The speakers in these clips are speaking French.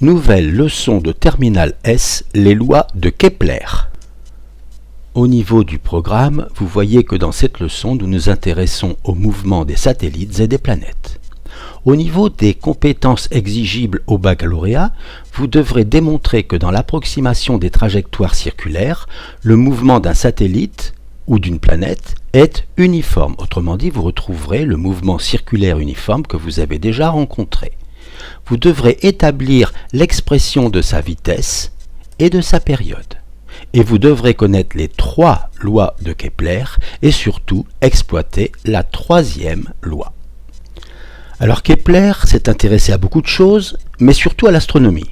Nouvelle leçon de terminale S, les lois de Kepler. Au niveau du programme, vous voyez que dans cette leçon, nous nous intéressons au mouvement des satellites et des planètes. Au niveau des compétences exigibles au baccalauréat, vous devrez démontrer que dans l'approximation des trajectoires circulaires, le mouvement d'un satellite ou d'une planète est uniforme. Autrement dit, vous retrouverez le mouvement circulaire uniforme que vous avez déjà rencontré. Vous devrez établir l'expression de sa vitesse et de sa période. Et vous devrez connaître les 3 lois de Kepler et surtout exploiter la 3e loi. Alors Kepler s'est intéressé à beaucoup de choses, mais surtout à l'astronomie.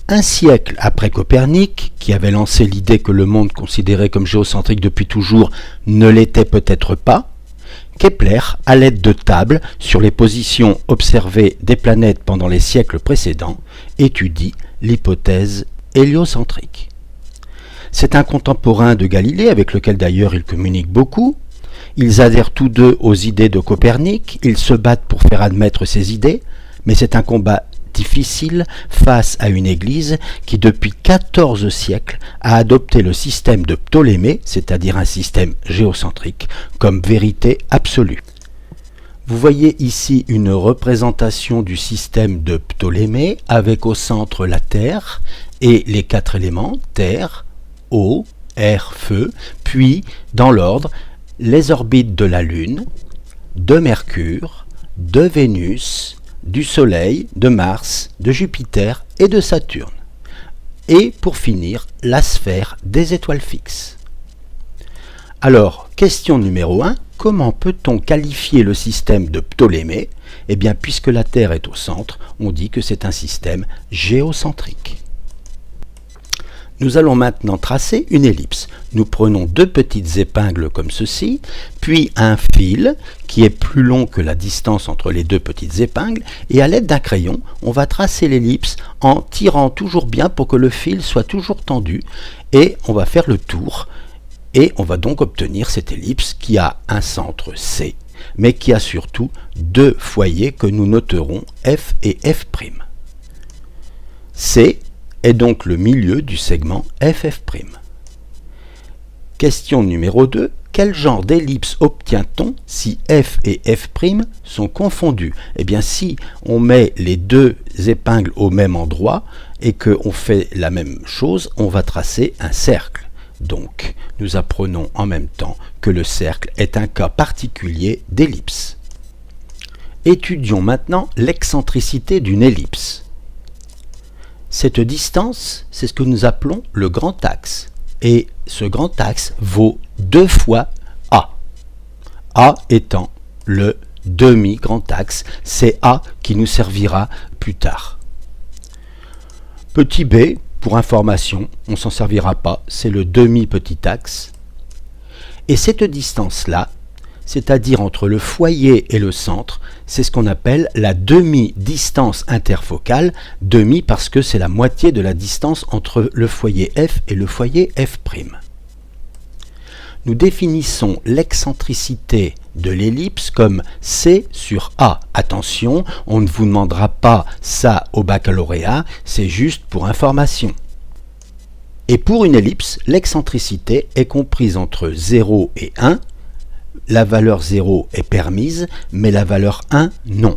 Un siècle après Copernic, qui avait lancé l'idée que le monde considéré comme géocentrique depuis toujours ne l'était peut-être pas, Kepler, à l'aide de tables sur les positions observées des planètes pendant les siècles précédents, étudie l'hypothèse héliocentrique. C'est un contemporain de Galilée, avec lequel d'ailleurs il communique beaucoup. Ils adhèrent tous deux aux idées de Copernic, ils se battent pour faire admettre ces idées, mais c'est un combat difficile face à une Église qui depuis 14 siècles a adopté le système de Ptolémée, c'est-à-dire un système géocentrique, comme vérité absolue. Vous voyez ici une représentation du système de Ptolémée avec au centre la Terre et les 4 éléments, terre, eau, air, feu, puis dans l'ordre, les orbites de la Lune, de Mercure, de Vénus, du Soleil, de Mars, de Jupiter et de Saturne. Et pour finir, la sphère des étoiles fixes. Alors, question numéro 1, comment peut-on qualifier le système de Ptolémée? Eh bien, puisque la Terre est au centre, on dit que c'est un système géocentrique. Nous allons maintenant tracer une ellipse. Nous prenons 2 petites épingles comme ceci, puis un fil qui est plus long que la distance entre les 2 petites épingles, et à l'aide d'un crayon, on va tracer l'ellipse en tirant toujours bien pour que le fil soit toujours tendu, et on va faire le tour, et on va donc obtenir cette ellipse qui a un centre C, mais qui a surtout 2 foyers que nous noterons F et F'. C est donc le milieu du segment FF'. Question numéro 2. Quel genre d'ellipse obtient-on si F et F' sont confondus? Eh bien, si on met les 2 épingles au même endroit et qu'on fait la même chose, on va tracer un cercle. Donc, nous apprenons en même temps que le cercle est un cas particulier d'ellipse. Étudions maintenant l'excentricité d'une ellipse. Cette distance, c'est ce que nous appelons le grand axe. Et ce grand axe vaut 2 fois A. A étant le demi-grand axe, c'est A qui nous servira plus tard. Petit b, pour information, on ne s'en servira pas, c'est le demi-petit axe. Et cette distance-là, c'est-à-dire entre le foyer et le centre, c'est ce qu'on appelle la demi-distance interfocale, demi parce que c'est la moitié de la distance entre le foyer F et le foyer F'. Nous définissons l'excentricité de l'ellipse comme C sur A. Attention, on ne vous demandera pas ça au baccalauréat, c'est juste pour information. Et pour une ellipse, l'excentricité est comprise entre 0 et 1. La valeur 0 est permise, mais la valeur 1, non.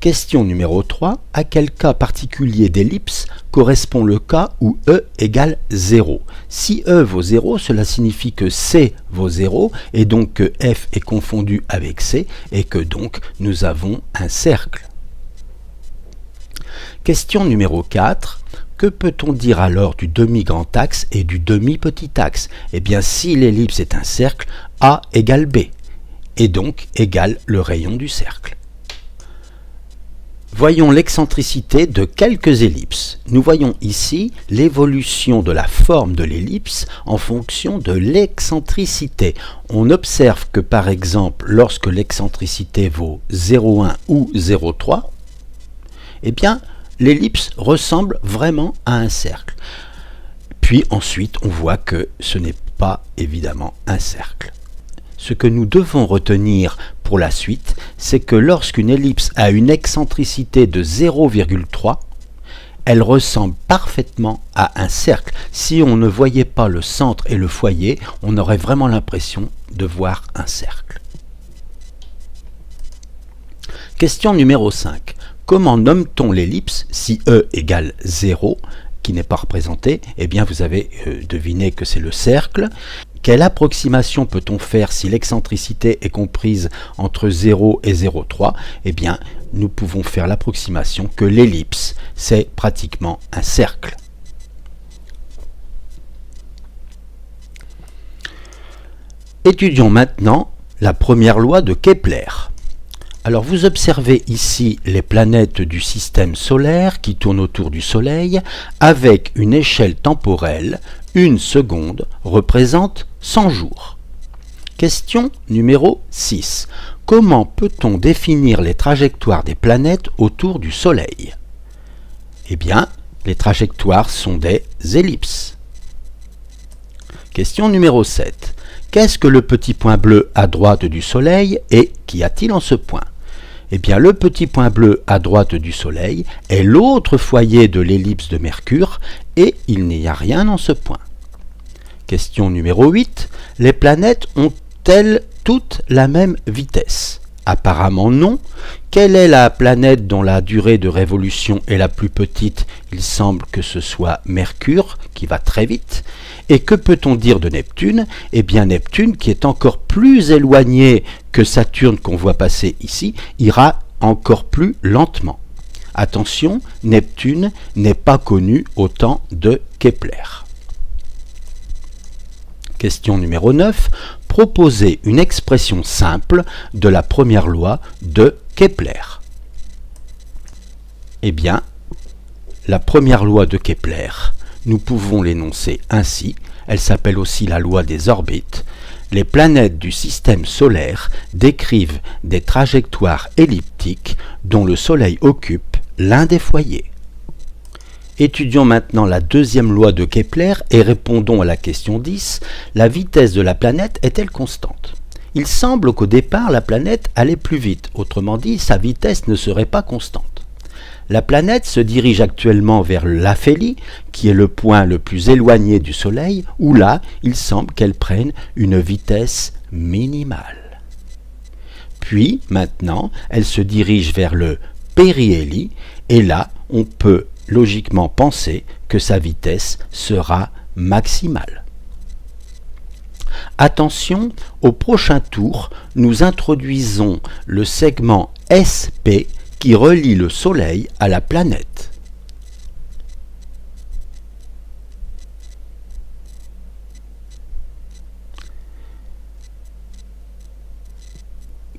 Question numéro 3. À quel cas particulier d'ellipse correspond le cas où E égale 0? Si E vaut 0, cela signifie que C vaut 0, et donc que F est confondu avec C, et que donc nous avons un cercle. Question numéro 4. Que peut-on dire alors du demi-grand axe et du demi-petit axe? Eh bien, si l'ellipse est un cercle, A égale B, et donc égale le rayon du cercle. Voyons l'excentricité de quelques ellipses. Nous voyons ici l'évolution de la forme de l'ellipse en fonction de l'excentricité. On observe que par exemple, lorsque l'excentricité vaut 0,1 ou 0,3, eh bien, l'ellipse ressemble vraiment à un cercle. Puis ensuite, on voit que ce n'est pas évidemment un cercle. Ce que nous devons retenir pour la suite, c'est que lorsqu'une ellipse a une excentricité de 0,3, elle ressemble parfaitement à un cercle. Si on ne voyait pas le centre et le foyer, on aurait vraiment l'impression de voir un cercle. Question numéro 5. Comment nomme-t-on l'ellipse si E égale 0, qui n'est pas représentée? Eh bien, vous avez deviné que c'est le cercle. Quelle approximation peut-on faire si l'excentricité est comprise entre 0 et 0,3? Eh bien, nous pouvons faire l'approximation que l'ellipse, c'est pratiquement un cercle. Étudions maintenant la première loi de Kepler. Alors vous observez ici les planètes du système solaire qui tournent autour du Soleil avec une échelle temporelle. 1 seconde représente 100 jours. Question numéro 6. Comment peut-on définir les trajectoires des planètes autour du Soleil? Eh bien, les trajectoires sont des ellipses. Question numéro 7. Qu'est-ce que le petit point bleu à droite du Soleil et qu'y a-t-il en ce point? Eh bien, le petit point bleu à droite du Soleil est l'autre foyer de l'ellipse de Mercure et il n'y a rien en ce point. Question numéro 8. Les planètes ont-elles toutes la même vitesse? Apparemment non. Quelle est la planète dont la durée de révolution est la plus petite? Il semble que ce soit Mercure, qui va très vite. Et que peut-on dire de Neptune? Eh bien Neptune, qui est encore plus éloigné que Saturne qu'on voit passer ici, ira encore plus lentement. Attention, Neptune n'est pas connu au temps de Kepler. Question numéro 9. Proposez une expression simple de la première loi de Kepler. Eh bien, la première loi de Kepler, nous pouvons l'énoncer ainsi. Elle s'appelle aussi la loi des orbites. Les planètes du système solaire décrivent des trajectoires elliptiques dont le Soleil occupe l'un des foyers. Étudions maintenant la deuxième loi de Kepler et répondons à la question 10. La vitesse de la planète est-elle constante? Il semble qu'au départ, la planète allait plus vite. Autrement dit, sa vitesse ne serait pas constante. La planète se dirige actuellement vers l'aphélie, qui est le point le plus éloigné du Soleil, où là, il semble qu'elle prenne une vitesse minimale. Puis, maintenant, elle se dirige vers le périhélie, et là, on peut logiquement penser que sa vitesse sera maximale. Attention, au prochain tour, nous introduisons le segment SP qui relie le Soleil à la planète.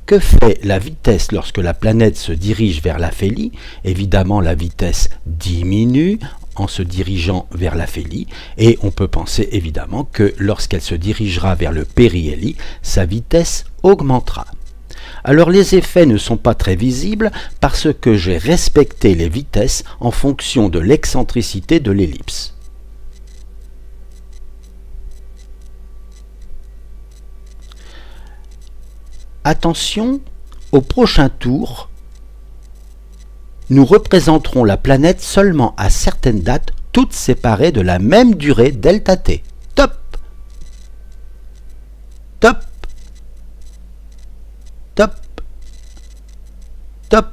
Que fait la vitesse lorsque la planète se dirige vers l'aphélie? Évidemment, la vitesse diminue en se dirigeant vers l'aphélie et on peut penser évidemment que lorsqu'elle se dirigera vers le périhélie, sa vitesse augmentera. Alors les effets ne sont pas très visibles parce que j'ai respecté les vitesses en fonction de l'excentricité de l'ellipse. Attention, au prochain tour, nous représenterons la planète seulement à certaines dates, toutes séparées de la même durée delta t. Top! Top! Top! Top!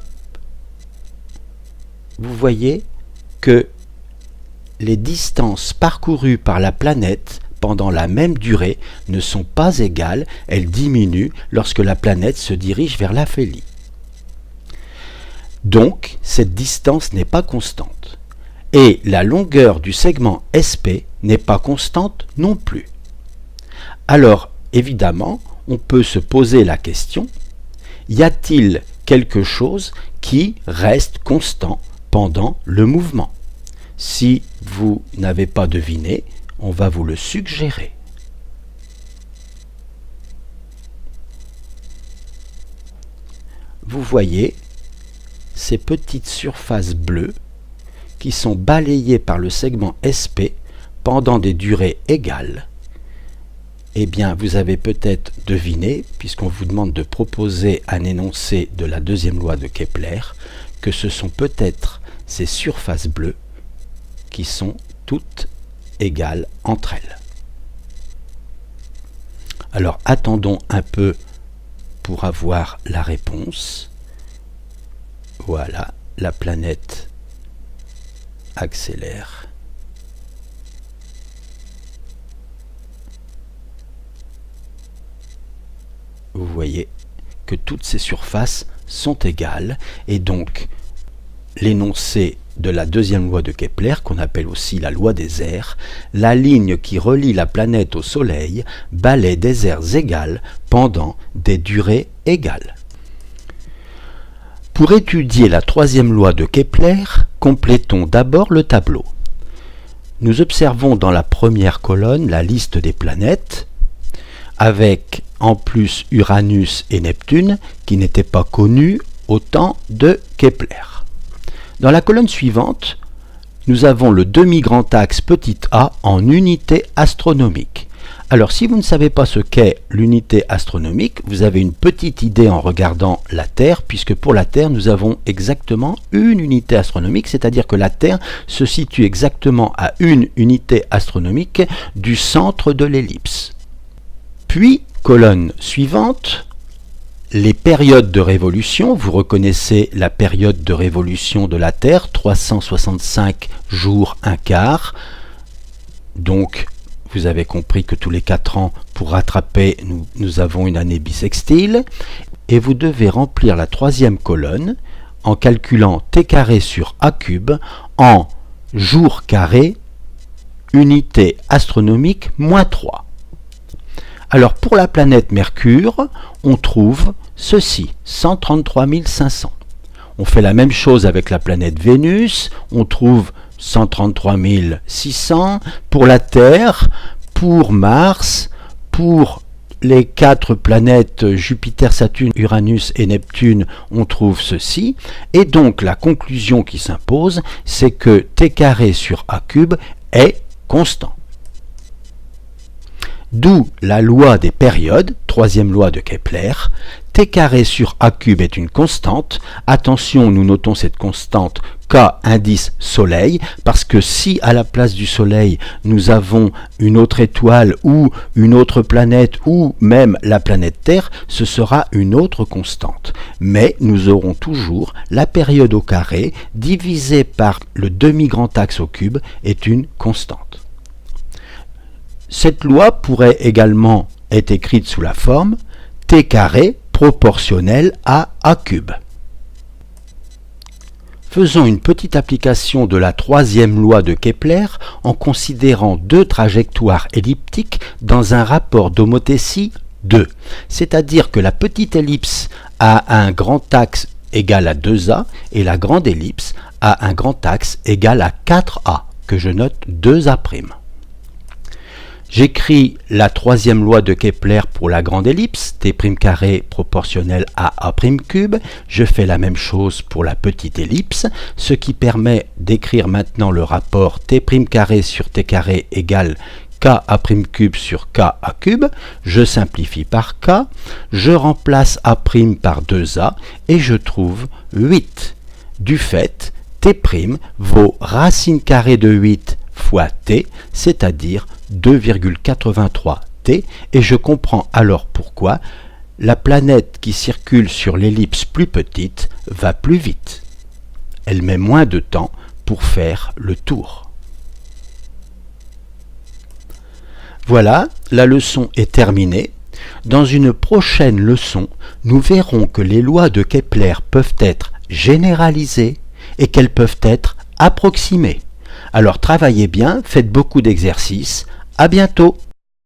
Vous voyez que les distances parcourues par la planète pendant la même durée ne sont pas égales, elles diminuent lorsque la planète se dirige vers l'aphélie. Donc, cette distance n'est pas constante. Et la longueur du segment SP n'est pas constante non plus. Alors, évidemment, on peut se poser la question, y a-t-il quelque chose qui reste constant pendant le mouvement? Si vous n'avez pas deviné, on va vous le suggérer. Vous voyez ces petites surfaces bleues qui sont balayées par le segment SP pendant des durées égales. Eh bien, vous avez peut-être deviné, puisqu'on vous demande de proposer un énoncé de la deuxième loi de Kepler, que ce sont peut-être ces surfaces bleues qui sont toutes égales entre elles. Alors, attendons un peu pour avoir la réponse. Voilà, la planète accélère. Vous voyez que toutes ces surfaces sont égales et donc l'énoncé de la deuxième loi de Kepler, qu'on appelle aussi la loi des airs, la ligne qui relie la planète au Soleil balaie des aires égales pendant des durées égales. Pour étudier la troisième loi de Kepler, complétons d'abord le tableau. Nous observons dans la première colonne la liste des planètes, avec en plus Uranus et Neptune, qui n'étaient pas connus au temps de Kepler. Dans la colonne suivante, nous avons le demi-grand axe petit a en unité astronomique. Alors si vous ne savez pas ce qu'est l'unité astronomique, vous avez une petite idée en regardant la Terre, puisque pour la Terre, nous avons exactement une unité astronomique, c'est-à-dire que la Terre se situe exactement à une unité astronomique du centre de l'ellipse. Puis, colonne suivante, les périodes de révolution. Vous reconnaissez la période de révolution de la Terre, 365 jours, un quart. Donc, vous avez compris que tous les 4 ans, pour rattraper, nous avons une année bissextile. Et vous devez remplir la troisième colonne en calculant t carré sur a cube en jours carrés, unité astronomique, moins 3. Alors pour la planète Mercure, on trouve ceci, 133 500. On fait la même chose avec la planète Vénus, on trouve 133 600. Pour la Terre, pour Mars, pour les 4 planètes Jupiter, Saturne, Uranus et Neptune, on trouve ceci. Et donc la conclusion qui s'impose, c'est que t carré sur a cube est constant. D'où la loi des périodes, troisième loi de Kepler. T carré sur a cube est une constante. Attention, nous notons cette constante K indice Soleil, parce que si à la place du Soleil, nous avons une autre étoile ou une autre planète ou même la planète Terre, ce sera une autre constante. Mais nous aurons toujours la période au carré divisée par le demi-grand axe au cube est une constante. Cette loi pourrait également être écrite sous la forme t carré proportionnel à a cube. Faisons une petite application de la troisième loi de Kepler en considérant 2 trajectoires elliptiques dans un rapport d'homothétie 2. C'est-à-dire que la petite ellipse a un grand axe égal à 2a et la grande ellipse a un grand axe égal à 4a, que je note 2a'. J'écris la troisième loi de Kepler pour la grande ellipse, t' carré proportionnel à a' cube. Je fais la même chose pour la petite ellipse, ce qui permet d'écrire maintenant le rapport t' carré sur t carré égale k a' cube sur k a cube. Je simplifie par k, je remplace a' par 2a et je trouve 8. Du fait, t' vaut racine carrée de 8 fois t, c'est-à-dire 2,83 t, et je comprends alors pourquoi la planète qui circule sur l'ellipse plus petite va plus vite. Elle met moins de temps pour faire le tour. Voilà, la leçon est terminée. Dans une prochaine leçon, nous verrons que les lois de Kepler peuvent être généralisées et qu'elles peuvent être approximées. Alors travaillez bien, faites beaucoup d'exercices. À bientôt!